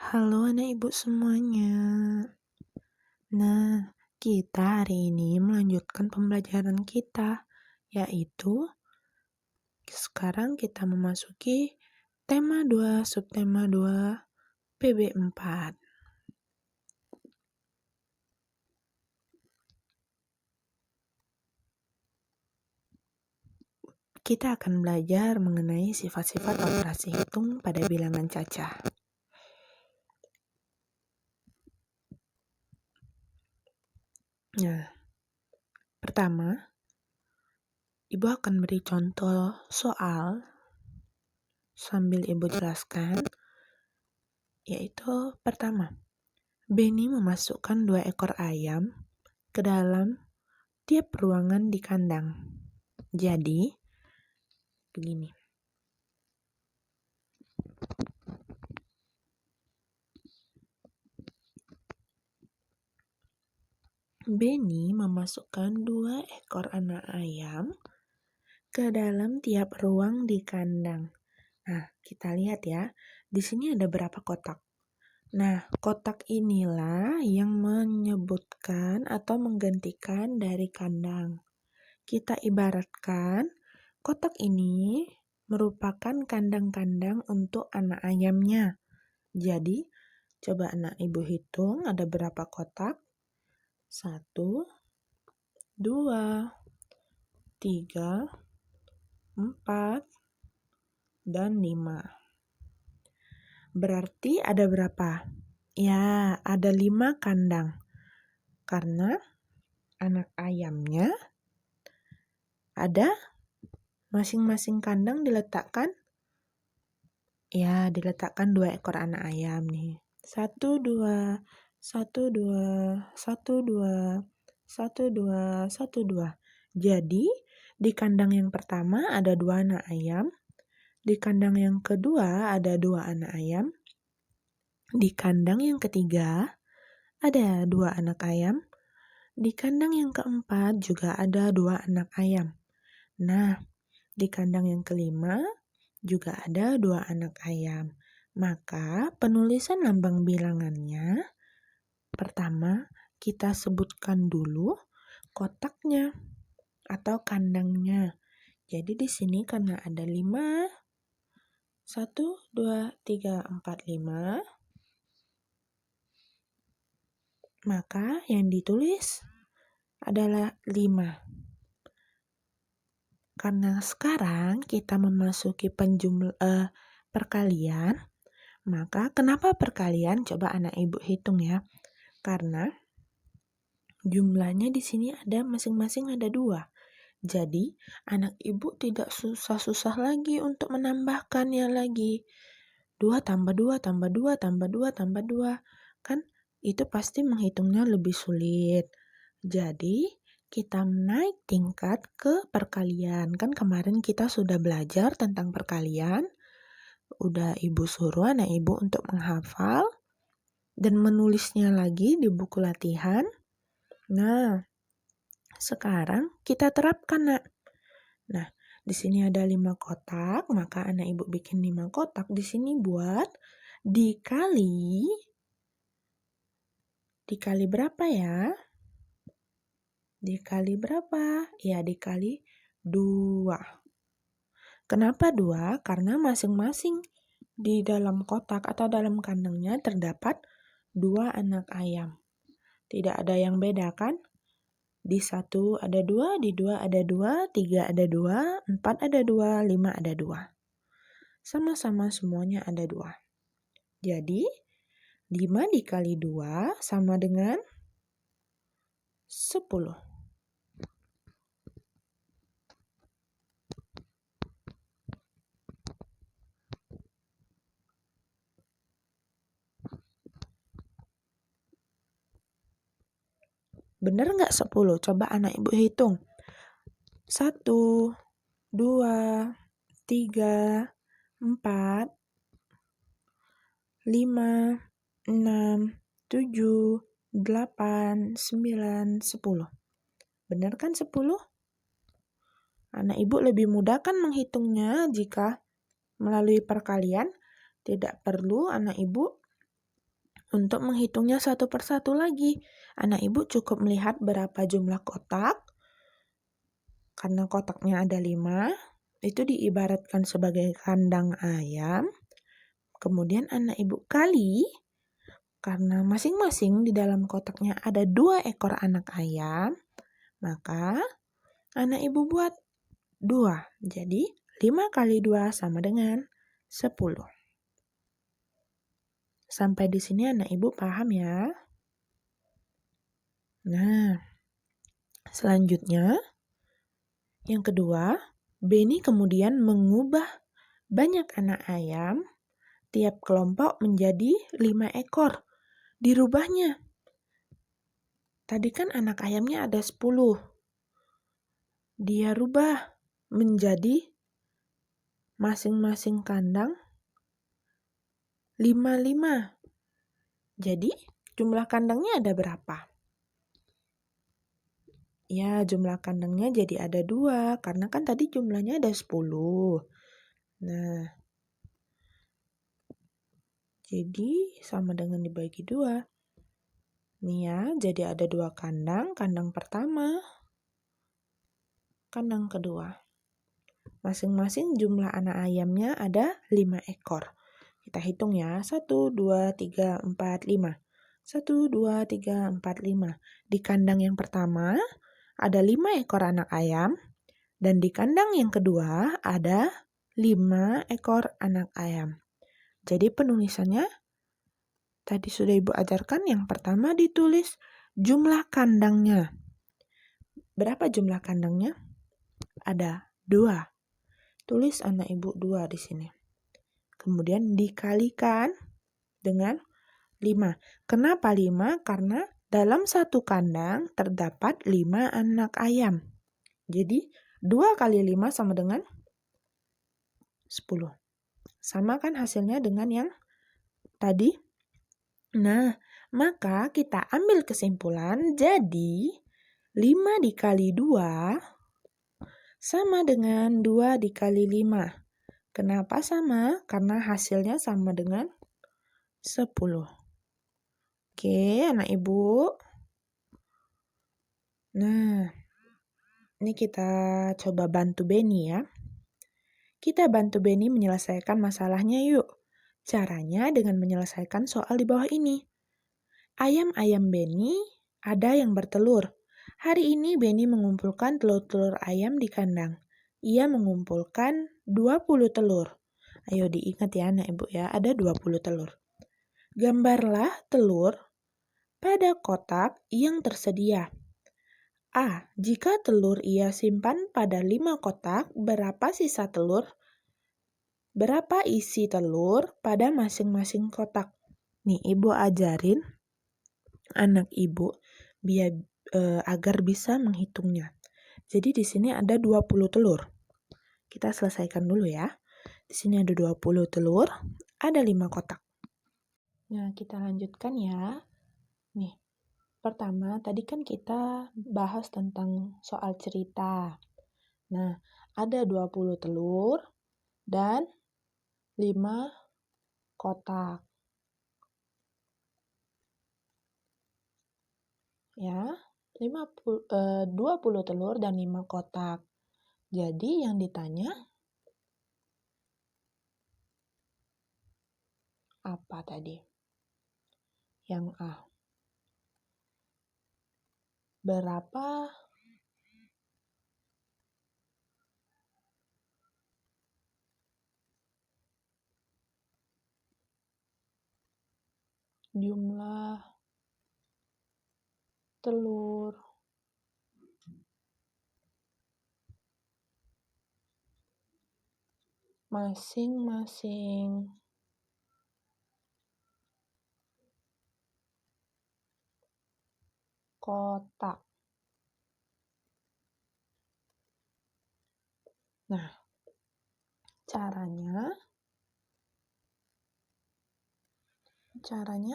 Halo anak ibu semuanya. Nah, kita hari ini melanjutkan pembelajaran kita, yaitu sekarang kita memasuki tema 2, subtema 2, PB 4. Kita akan belajar mengenai sifat-sifat operasi hitung pada bilangan cacah. Nah, pertama, Ibu akan beri contoh soal sambil Ibu jelaskan, yaitu pertama, Benny memasukkan 2 ekor ayam ke dalam tiap ruangan di kandang. Jadi, begini. Benny memasukkan 2 ekor anak ayam ke dalam tiap ruang di kandang. Nah, kita lihat ya. Di sini ada berapa kotak? Nah, kotak inilah yang menyebutkan atau menggantikan dari kandang. Kita ibaratkan kotak ini merupakan kandang-kandang untuk anak ayamnya. Jadi, coba anak ibu hitung ada berapa kotak? 1, 2, 3, 4, dan 5. Berarti ada berapa? Ya, ada 5 kandang. Karena anak ayamnya ada masing-masing kandang diletakkan 2 ekor anak ayam nih. 1, 2, 1, 2, 1, 2, 1, 2, 1, 2. Jadi, di kandang yang pertama ada 2 anak ayam. Di kandang yang kedua ada 2 anak ayam. Di kandang yang ketiga ada 2 anak ayam. Di kandang yang keempat juga ada 2 anak ayam. Nah, di kandang yang kelima juga ada 2 anak ayam. Maka penulisan lambang bilangannya, pertama kita sebutkan dulu kotaknya atau kandangnya. Jadi di sini karena ada 5, 1, 2, 3, 4, 5, maka yang ditulis adalah 5. Karena sekarang kita memasuki perkalian, maka kenapa perkalian? Coba anak ibu hitung ya. Karena jumlahnya di sini ada masing-masing ada 2. Jadi anak ibu tidak susah-susah lagi untuk menambahkannya lagi. 2 tambah 2 tambah 2 tambah 2 tambah 2. Kan itu pasti menghitungnya lebih sulit. Jadi kita naik tingkat ke perkalian. Kan kemarin kita sudah belajar tentang perkalian. Udah ibu suruh anak ibu untuk menghafal dan menulisnya lagi di buku latihan. Nah, sekarang kita terapkan, Nak. Nah, di sini ada 5 kotak, maka anak ibu bikin 5 kotak di sini buat dikali berapa ya? Dikali berapa? Ya, dikali 2. Kenapa 2? Karena masing-masing di dalam kotak atau dalam kandangnya terdapat 2 anak ayam. Tidak ada yang beda kan? Di 1 ada 2, di 2 ada 2, 3 ada 2, 4 ada 2, 5 ada 2. Sama-sama semuanya ada 2. Jadi, 5 dikali 2 sama dengan 10. Bener nggak 10? Coba anak ibu hitung. 1, 2, 3, 4, 5, 6, 7, 8, 9, 10. Bener kan 10? Anak ibu lebih mudah kan menghitungnya jika melalui perkalian. Tidak perlu anak ibu untuk menghitungnya satu persatu lagi. Anak ibu cukup melihat berapa jumlah kotak. Karena kotaknya ada 5, itu diibaratkan sebagai kandang ayam. Kemudian anak ibu kali, karena masing-masing di dalam kotaknya ada 2 ekor anak ayam, maka anak ibu buat 2. Jadi 5 kali 2 sama dengan 10. Sampai di sini anak ibu paham ya? Nah, selanjutnya yang kedua, Benny kemudian mengubah banyak anak ayam, tiap kelompok menjadi 5 ekor. Dirubahnya. Tadi kan anak ayamnya ada 10. Dia rubah menjadi masing-masing kandang 5-5. Jadi jumlah kandangnya ada berapa? Ya, jumlah kandangnya jadi ada 2, karena kan tadi jumlahnya ada 10. Nah, jadi sama dengan dibagi 2. Nih ya, jadi ada 2 kandang, kandang pertama, kandang kedua. Masing-masing jumlah anak ayamnya ada 5 ekor. Kita hitung ya, 1, 2, 3, 4, 5. 1, 2, 3, 4, 5. Di kandang yang pertama, ada 5 ekor anak ayam, dan di kandang yang kedua ada 5 ekor anak ayam. Jadi penulisannya tadi sudah Ibu ajarkan, yang pertama ditulis jumlah kandangnya. Berapa jumlah kandangnya? Ada 2. Tulis anak Ibu 2 di sini. Kemudian dikalikan dengan 5. Kenapa 5? Karena dalam satu kandang terdapat 5 anak ayam. Jadi 2 kali 5 sama dengan 10. Sama kan hasilnya dengan yang tadi? Nah, maka kita ambil kesimpulan, jadi 5 dikali 2 sama dengan 2 dikali 5. Kenapa sama? Karena hasilnya sama dengan 10. Oke, anak ibu. Nah, ini kita coba bantu Benny ya. Kita bantu Benny menyelesaikan masalahnya yuk. Caranya dengan menyelesaikan soal di bawah ini. Ayam-ayam Benny ada yang bertelur. Hari ini Benny mengumpulkan telur-telur ayam di kandang. Ia mengumpulkan 20 telur. Ayo diingat ya anak ibu ya, ada 20 telur. Gambarlah telur pada kotak yang tersedia. A. Jika telur ia simpan pada 5 kotak, berapa sisa telur? Berapa isi telur pada masing-masing kotak? Nih, ibu ajarin anak ibu biar agar bisa menghitungnya. Jadi di sini ada 20 telur. Kita selesaikan dulu ya. Di sini ada 20 telur, ada 5 kotak. Nah, kita lanjutkan ya. Nih, pertama tadi kan kita bahas tentang soal cerita. Nah, ada 20 telur dan 5 kotak. Ya, 20 telur dan 5 kotak. Jadi yang ditanya apa tadi? Yang A. Berapa jumlah telur masing-masing kotak? Nah, caranya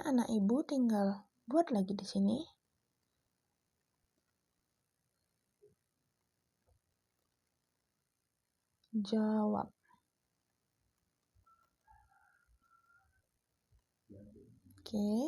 anak ibu tinggal buat lagi di sini. Jawab. Oke.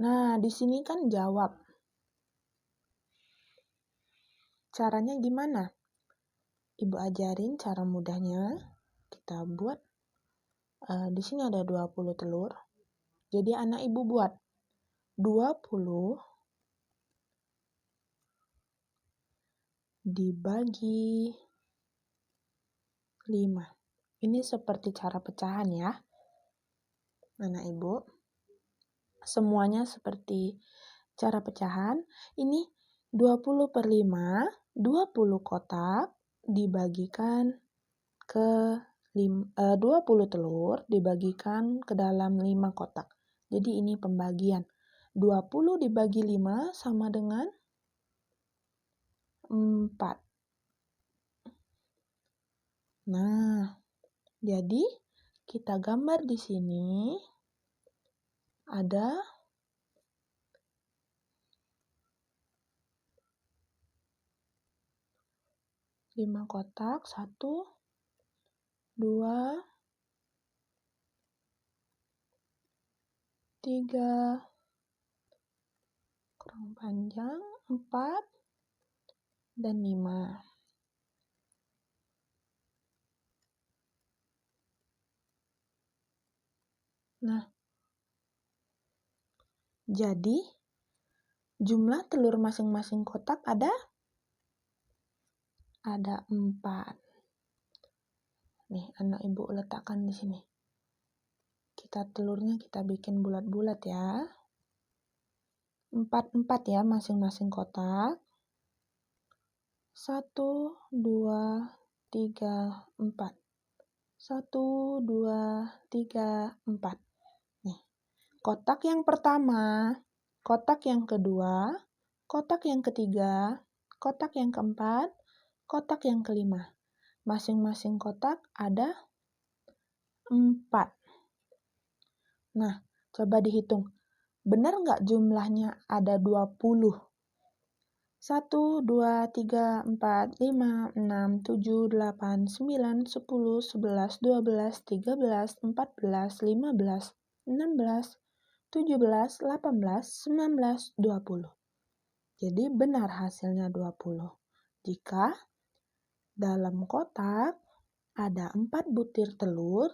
Nah, di sini kan jawab. Caranya gimana? Ibu ajarin cara mudahnya. Kita buat. Di sini ada 20 telur. Jadi anak ibu buat 20 dibagi 5. Ini seperti cara pecahan ya, anak ibu. Semuanya seperti cara pecahan. Ini 20 per 5, 20 kotak dibagikan ke 20 telur dibagikan ke dalam 5 kotak. Jadi ini pembagian. 20 dibagi 5 sama dengan 4. Nah, jadi kita gambar di sini ada 5 kotak, 1, 2, 3, kurang panjang, 4, dan 5. Nah, jadi jumlah telur masing-masing kotak ada 4. Nih, anak ibu letakkan di sini. Telurnya kita bikin bulat-bulat ya. 4 ya masing-masing kotak. 1, 2, 3, 4. 1, 2, 3, 4. Nih, kotak yang pertama, kotak yang kedua, kotak yang ketiga, kotak yang keempat, kotak yang kelima. Masing-masing kotak ada 4. Nah, coba dihitung. Benar nggak jumlahnya ada 20? 1, 2, 3, 4, 5, 6, 7, 8, 9, 10, 11, 12, 13, 14, 15, 16, 17, 18, 19, 20. Jadi benar hasilnya 20. Jika dalam kotak ada 4 butir telur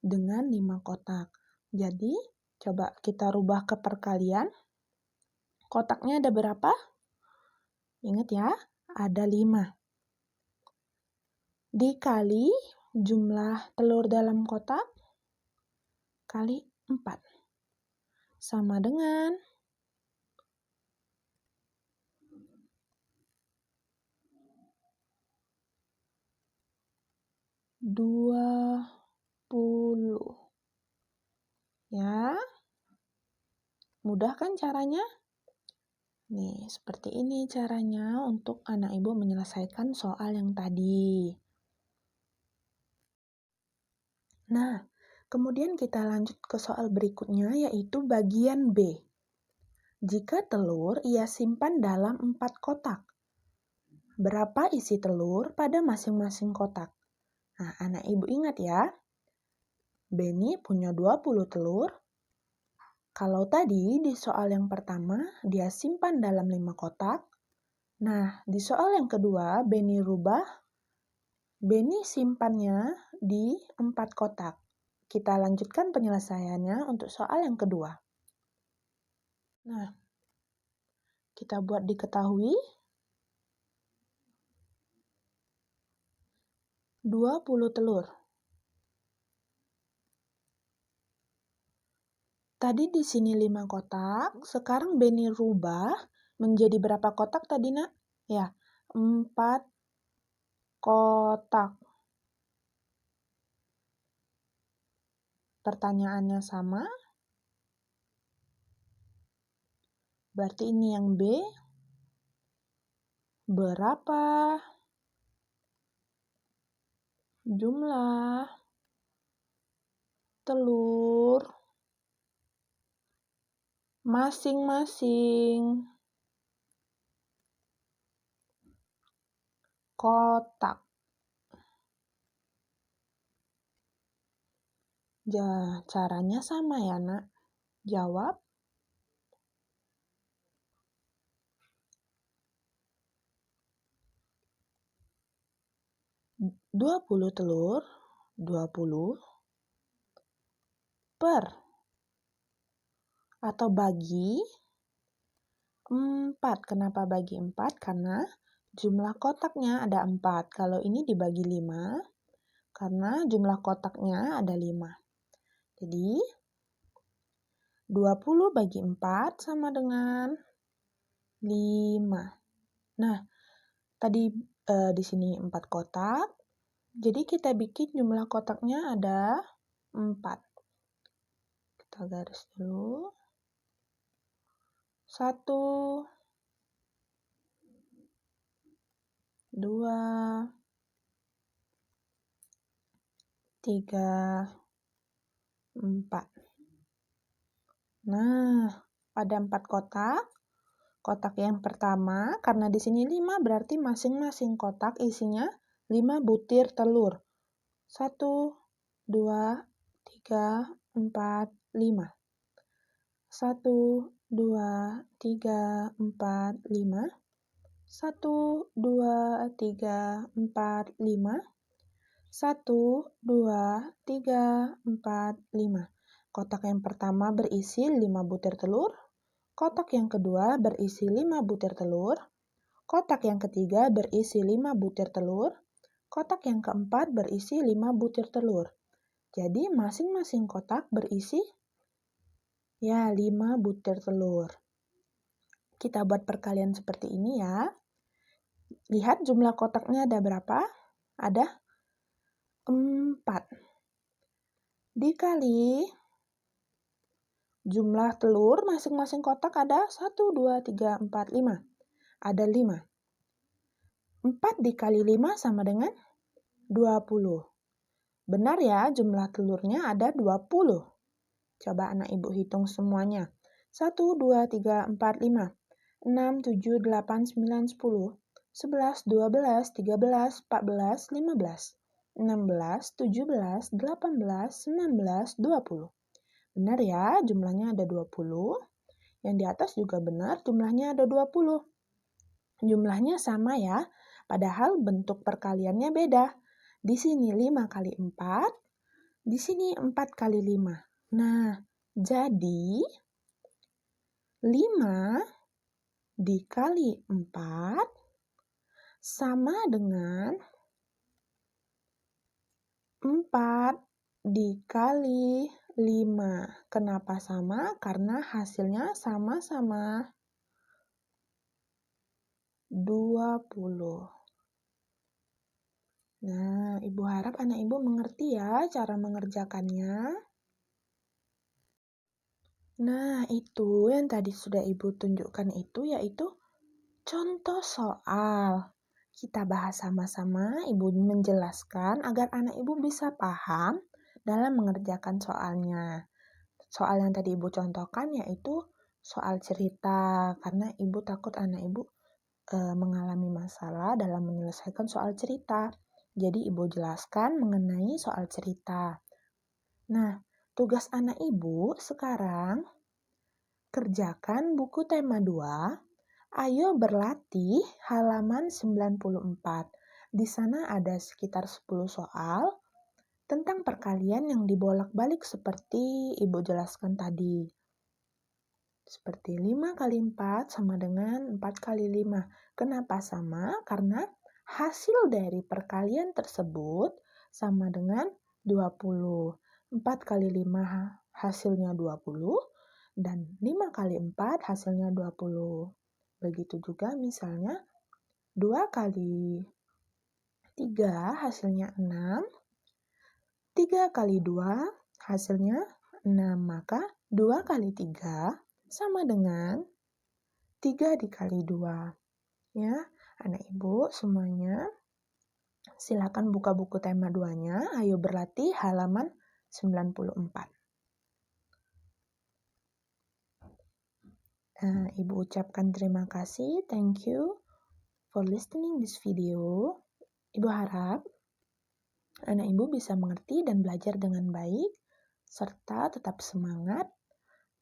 dengan 5 kotak. Jadi coba kita rubah ke perkalian. Kotaknya ada berapa? Ingat ya, ada 5. Dikali jumlah telur dalam kotak kali 4. Sama dengan 20. Ya, mudah kan caranya? Nih, seperti ini caranya untuk anak ibu menyelesaikan soal yang tadi. Nah, kemudian kita lanjut ke soal berikutnya, yaitu bagian B. Jika telur ia simpan dalam 4 kotak, berapa isi telur pada masing-masing kotak? Nah, anak ibu ingat ya, Benny punya 20 telur. Kalau tadi di soal yang pertama, dia simpan dalam 5 kotak. Nah, di soal yang kedua, Benny simpannya di 4 kotak. Kita lanjutkan penyelesaiannya untuk soal yang kedua. Nah, kita buat diketahui 20 telur. Tadi di sini 5 kotak, sekarang Benny rubah menjadi berapa kotak tadi, Nak? Ya, 4 kotak. Pertanyaannya sama. Berarti ini yang B. Berapa jumlah telur masing-masing kotak? Caranya sama ya, Nak. Jawab. 20 telur, 20 per atau bagi 4. Kenapa bagi 4? Karena jumlah kotaknya ada 4. Kalau ini dibagi 5, karena jumlah kotaknya ada 5. Jadi, 20 bagi 4 sama dengan 5. Nah, tadi di sini 4 kotak. Jadi kita bikin jumlah kotaknya ada 4. Kita garis dulu. 1, 2, 3, 4. Nah, pada 4 kotak yang pertama, karena di sini 5 berarti masing-masing kotak isinya 5 butir telur. 1, 2, 3, 4, 5. 1, 2, 3, 4, 5. 1, 2, 3, 4, 5. 1, 2, 3, 4, 5. Kotak yang pertama berisi 5 butir telur. Kotak yang kedua berisi 5 butir telur. Kotak yang ketiga berisi 5 butir telur. Kotak yang keempat berisi 5 butir telur. Jadi masing-masing kotak berisi 5 butir telur. Kita buat perkalian seperti ini ya. Lihat jumlah kotaknya ada berapa? Ada 4. Dikali jumlah telur masing-masing kotak ada 1, 2, 3, 4, 5. Ada 5. 4 dikali 5 sama dengan 20. Benar ya, jumlah telurnya ada 20. Coba anak ibu hitung semuanya. 1, 2, 3, 4, 5. 6, 7, 8, 9, 10. 11, 12, 13, 14, 15. 16, 17, 18, 19, 20. Benar ya, jumlahnya ada 20. Yang di atas juga benar, jumlahnya ada 20. Jumlahnya sama ya, padahal bentuk perkaliannya beda. Di sini 5 kali 4, di sini 4 kali 5. Nah, jadi 5 dikali 4 sama dengan 4 dikali 5. Kenapa sama? Karena hasilnya sama-sama 20. Nah, ibu harap anak ibu mengerti ya cara mengerjakannya. Nah, itu yang tadi sudah ibu tunjukkan itu yaitu contoh soal. Kita bahas sama-sama, ibu menjelaskan agar anak ibu bisa paham dalam mengerjakan soalnya. Soal yang tadi ibu contohkan yaitu soal cerita, karena ibu takut anak ibu mengalami masalah dalam menyelesaikan soal cerita. Jadi ibu jelaskan mengenai soal cerita. Nah, tugas anak ibu sekarang kerjakan buku tema 2. Ayo berlatih halaman 94. Di sana ada sekitar 10 soal tentang perkalian yang dibolak-balik seperti ibu jelaskan tadi. Seperti 5 kali 4 sama dengan 4 kali 5. Kenapa sama? Karena hasil dari perkalian tersebut sama dengan 20. 4 kali 5 hasilnya 20 dan 5 kali 4 hasilnya 20. Begitu juga misalnya 2 kali 3 hasilnya 6. 3 kali 2 hasilnya 6. Maka 2 kali 3 sama dengan 3 dikali 2. Ya, anak ibu semuanya silakan buka buku tema 2-nya. Ayo berlatih halaman 94. Ibu ucapkan terima kasih. Thank you for listening this video. Ibu harap anak ibu bisa mengerti dan belajar dengan baik. serta tetap semangat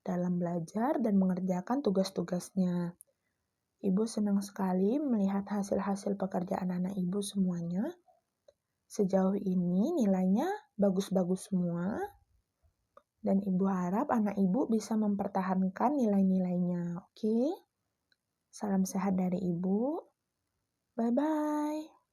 dalam belajar dan mengerjakan tugas-tugasnya. Ibu senang sekali melihat hasil-hasil pekerjaan anak ibu semuanya. Sejauh ini nilainya bagus-bagus semua. Dan ibu harap anak ibu bisa mempertahankan nilai-nilainya. Oke? Salam sehat dari ibu. Bye-bye.